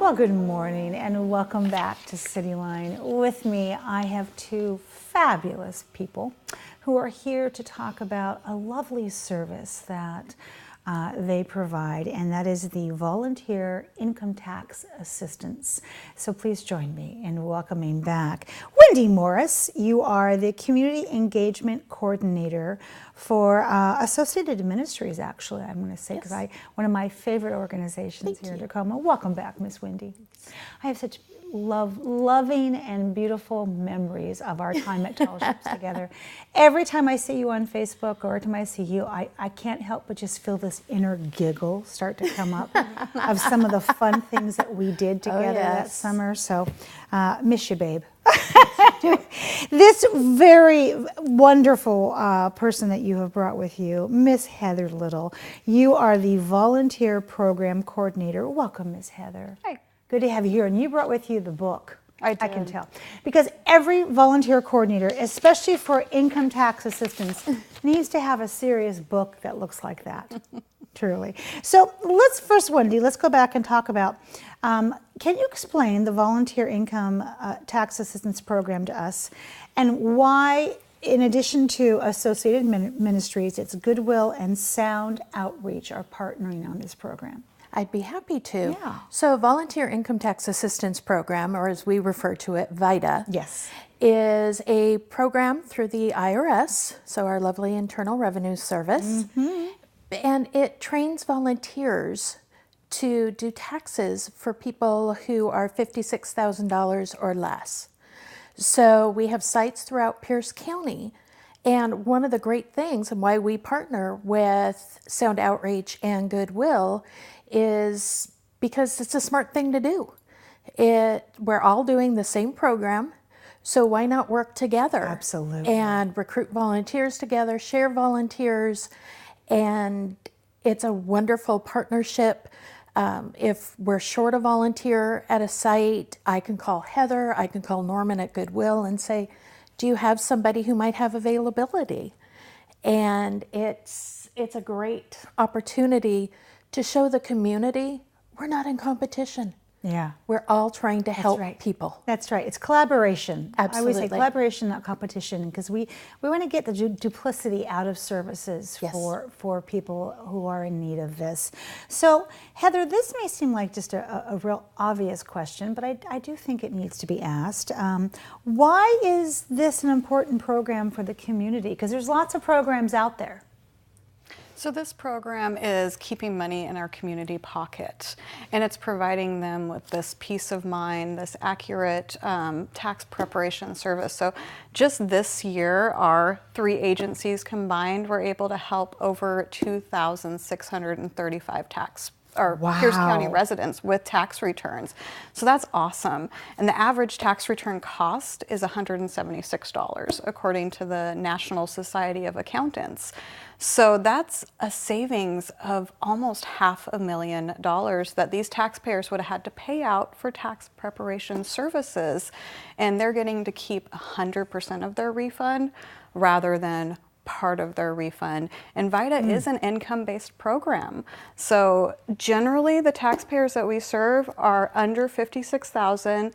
Well, good morning and welcome back to Cityline. With me, I have two fabulous people who are here to talk about a lovely service that they provide, and that is the Volunteer Income Tax Assistance. So please join me in welcoming back Wendy Morris. You are the Community Engagement Coordinator for Associated Ministries, actually, I'm going to say, because one of my favorite organizations here in Tacoma. Welcome back, Miss Wendy. I have such loving and beautiful memories of our time at fellowships together. Every time I see you on Facebook or every time I see you, I can't help but just feel this inner giggle start to come up of some of the fun things that we did together that summer. So, miss you, babe. This very wonderful person that you have brought with you, Miss Heather Little. You are the Volunteer Program Coordinator. Welcome, Miss Heather. Hi. Good to have you here. And you brought with you the book. I did. I can tell. Because every volunteer coordinator, especially for income tax assistance, needs to have a serious book that looks like that. Truly. So let's first, Wendy, let's go back and talk about, can you explain the Volunteer Income Tax Assistance Program to us and why, in addition to Associated Ministries, it's Goodwill and Sound Outreach are partnering on this program? I'd be happy to. Yeah. So Volunteer Income Tax Assistance Program, or as we refer to it, VITA, yes, is a program through the IRS, so our lovely Internal Revenue Service, and it trains volunteers to do taxes for people who are $56,000 or less. So we have sites throughout Pierce County. And one of the great things and why we partner with Sound Outreach and Goodwill is because it's a smart thing to do. We're all doing the same program, so why not work together? Absolutely. And recruit volunteers together, share volunteers, and it's a wonderful partnership. If we're short a volunteer at a site, I can call Heather, I can call Norman at Goodwill and say, do you have somebody who might have availability? And it's a great opportunity to show the community we're not in competition. Yeah. We're all trying to help people. That's right. It's collaboration. Absolutely. I always say collaboration, not competition, because we want to get the duplicity out of services for people who are in need of this. So, Heather, this may seem like just a real obvious question, but I do think it needs to be asked. Why is this an important program for the community? Because there's lots of programs out there. So this program is keeping money in our community pocket, and it's providing them with this peace of mind, this accurate tax preparation service. So just this year, our 3 agencies combined were able to help over 2,635 Pierce County residents with tax returns. So that's awesome. And the average tax return cost is $176, according to the National Society of Accountants. So that's a savings of almost $500,000 that these taxpayers would have had to pay out for tax preparation services. And they're getting to keep 100% of their refund rather than part of their refund. And VITA is an income-based program. So generally the taxpayers that we serve are under $56,000.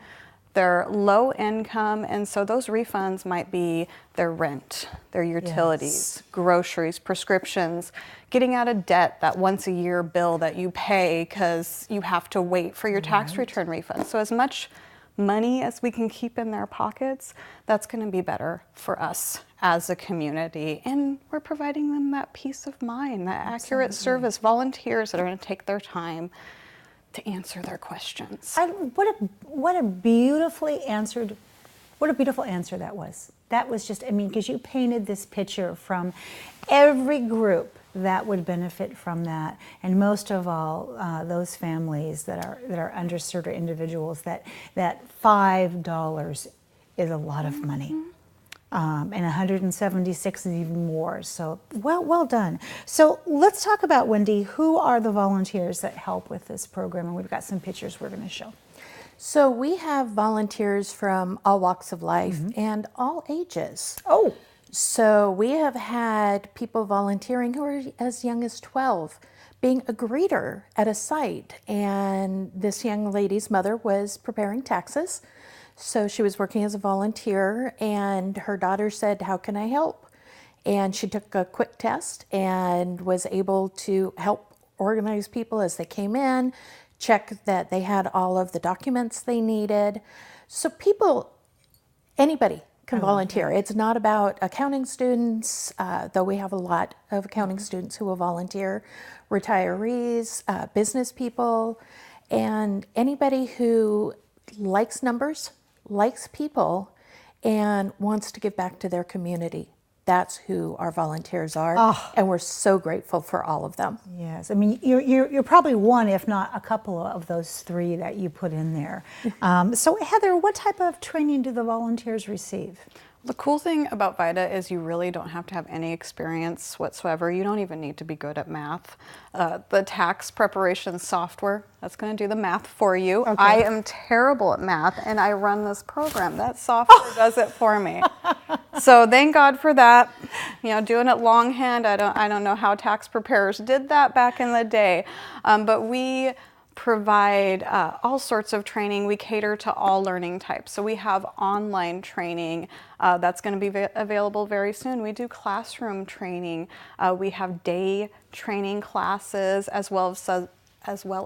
They're low income, and so those refunds might be their rent, their utilities, groceries, prescriptions, getting out of debt, that once a year bill that you pay because you have to wait for your tax return refund. So as much money as we can keep in their pockets, that's going to be better for us as a community. And we're providing them that peace of mind, that accurate service, volunteers that are going to take their time to answer their questions. What a beautiful answer that was. That was just, I mean, because you painted this picture from every group that would benefit from that, and most of all, those families that are underserved or individuals that $5 is a lot of money. And 176 is even more. So well done. So let's talk about, Wendy, who are the volunteers that help with this program? And we've got some pictures we're going to show. So we have volunteers from all walks of life and all ages. Oh. So we have had people volunteering who are as young as 12, being a greeter at a site, and this young lady's mother was preparing taxes. So she was working as a volunteer, and her daughter said, "How can I help?" And she took a quick test and was able to help organize people as they came in, check that they had all of the documents they needed. So people, anybody can volunteer. It's not about accounting students, though we have a lot of accounting students who will volunteer, retirees, business people, and anybody who likes numbers, likes people, and wants to give back to their community. That's who our volunteers are, and we're so grateful for all of them. Yes, I mean, you're probably one, if not a couple of those three that you put in there. So Heather, what type of training do the volunteers receive? The cool thing about VITA is you really don't have to have any experience whatsoever. You don't even need to be good at math. The tax preparation software, that's going to do the math for you. Okay. I am terrible at math, and I run this program. That software does it for me. So thank God for that. You know, doing it longhand, I don't know how tax preparers did that back in the day, but we provide all sorts of training. We cater to all learning types. So we have online training that's going to be available very soon. We do classroom training. We have day training classes as well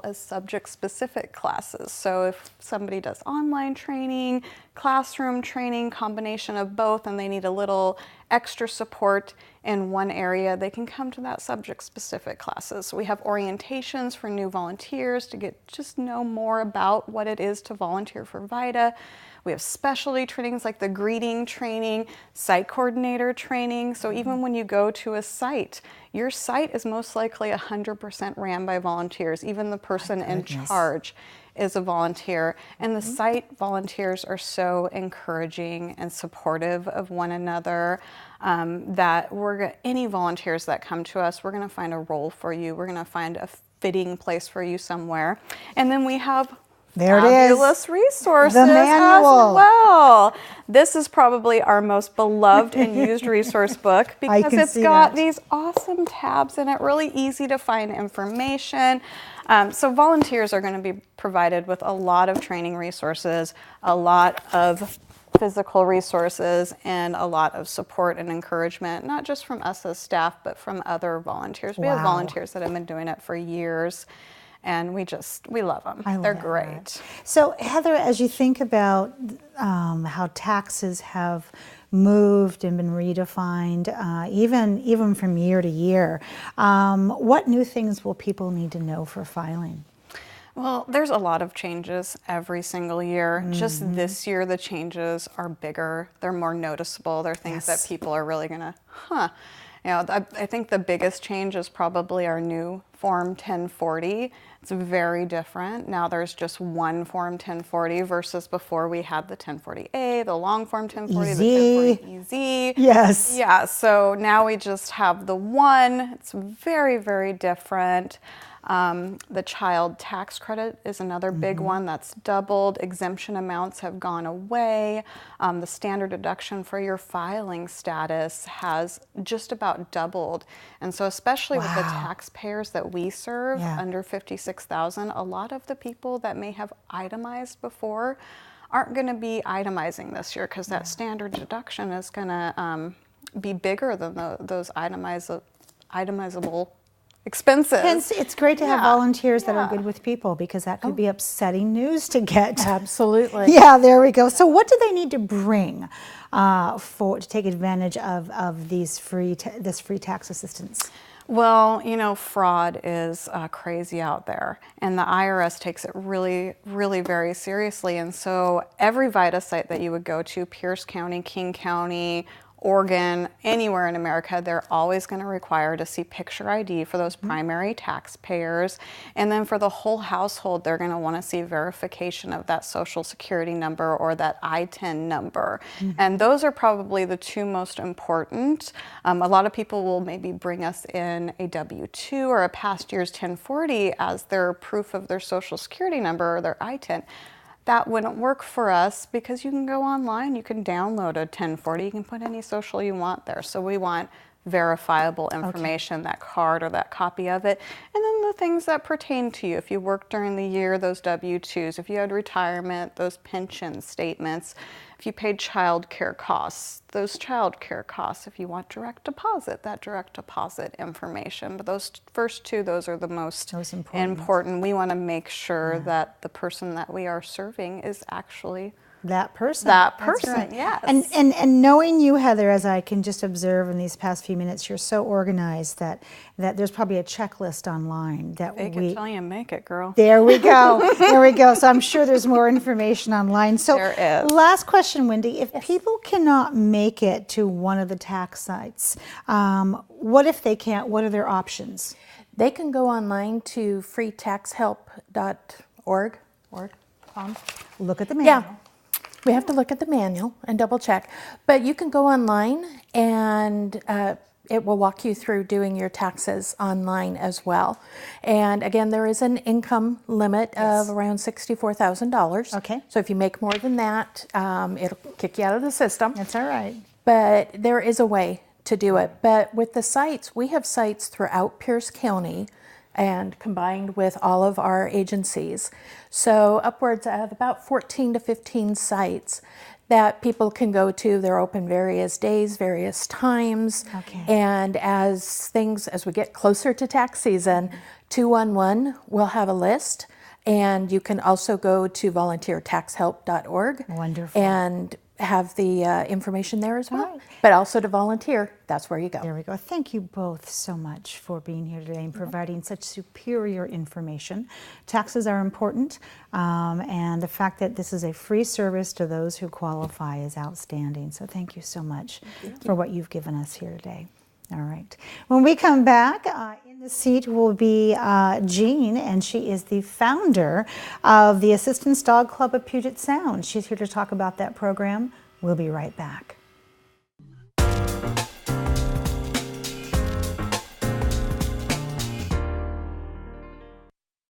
as subject-specific classes. So if somebody does online training, classroom training, combination of both, and they need a little extra support in one area, they can come to that subject-specific classes. So we have orientations for new volunteers to just know more about what it is to volunteer for VITA. We have specialty trainings like the greeting training, site coordinator training. So even when you go to a site, your site is most likely 100% ran by volunteers. Even the person in charge is a volunteer. And the site volunteers are so encouraging and supportive of one another that any volunteers that come to us, we're going to find a role for you. We're going to find a fitting place for you somewhere. And then we have fabulous resources the manual as well. This is probably our most beloved and used resource book because it's got these awesome tabs in it, really easy to find information. So volunteers are going to be provided with a lot of training resources, a lot of physical resources, and a lot of support and encouragement, not just from us as staff, but from other volunteers. We have volunteers that have been doing it for years, and we love them. They're great. So Heather, as you think about how taxes have moved and been redefined, even from year to year, what new things will people need to know for filing? Well, there's a lot of changes every single year. Just this year, the changes are bigger. They're more noticeable. They're things that people are really going to, You know, I think the biggest change is probably our new Form 1040. It's very different. Now there's just one Form 1040 versus before we had the 1040A, the long Form 1040, the 1040EZ. Yes. Yeah, so now we just have the one. It's very, very different. The child tax credit is another big one that's doubled. Exemption amounts have gone away. The standard deduction for your filing status has just about doubled. And so especially with the taxpayers that we serve under 56,000, a lot of the people that may have itemized before aren't going to be itemizing this year because that standard deduction is going to be bigger than those itemizable expenses. Hence, it's great to have volunteers that are good with people because that could be upsetting news to get. Absolutely. Yeah, there we go. So what do they need to bring to take advantage of this free tax assistance? Well, you know, fraud is crazy out there, and the IRS takes it really, really very seriously. And so every VITA site that you would go to, Pierce County, King County, Oregon, anywhere in America, they're always going to require to see picture ID for those primary taxpayers. And then for the whole household, they're going to want to see verification of that Social Security number or that I-10 number. And those are probably the two most important. A lot of people will maybe bring us in a W-2 or a past year's 1040 as their proof of their Social Security number or their I-10. that wouldn't work for us because you can go online, you can download a 1040, you can put any social you want there. So we want verifiable information, that card or that copy of it. And then the things that pertain to you. If you worked during the year, those W-2s. If you had retirement, those pension statements. If you paid child care costs, those child care costs. If you want direct deposit, that direct deposit information. But those first two, those are the most important. We want to make sure that the person that we are serving is actually that person. That person, right. yes. And knowing you, Heather, as I can just observe in these past few minutes, you're so organized that there's probably a checklist online that Fake it till you make it, girl. There we go. There we go. So I'm sure there's more information online. So there is. Last question, Wendy. If people cannot make it to one of the tax sites, what if they can't? What are their options? They can go online to freetaxhelp.org. Look at the manual. Yeah. We have to look at the manual and double check. But you can go online and it will walk you through doing your taxes online as well. And again, there is an income limit of around $64,000. Okay. So if you make more than that, it'll kick you out of the system. That's all right. But there is a way to do it. But with the sites, we have sites throughout Pierce County and combined with all of our agencies. So upwards of about 14 to 15 sites that people can go to. They're open various days, various times. Okay. And as we get closer to tax season, 211 will have a list. And you can also go to volunteertaxhelp.org. Wonderful. And have the information there as well. Right. But also to volunteer, that's where you go. There we go. Thank you both so much for being here today and providing such superior information. Taxes are important, and the fact that this is a free service to those who qualify is outstanding. So thank you so much for what you've given us here today. All right. When we come back, in the seat will be Jean, and she is the founder of the Assistance Dog Club of Puget Sound. She's here to talk about that program. We'll be right back.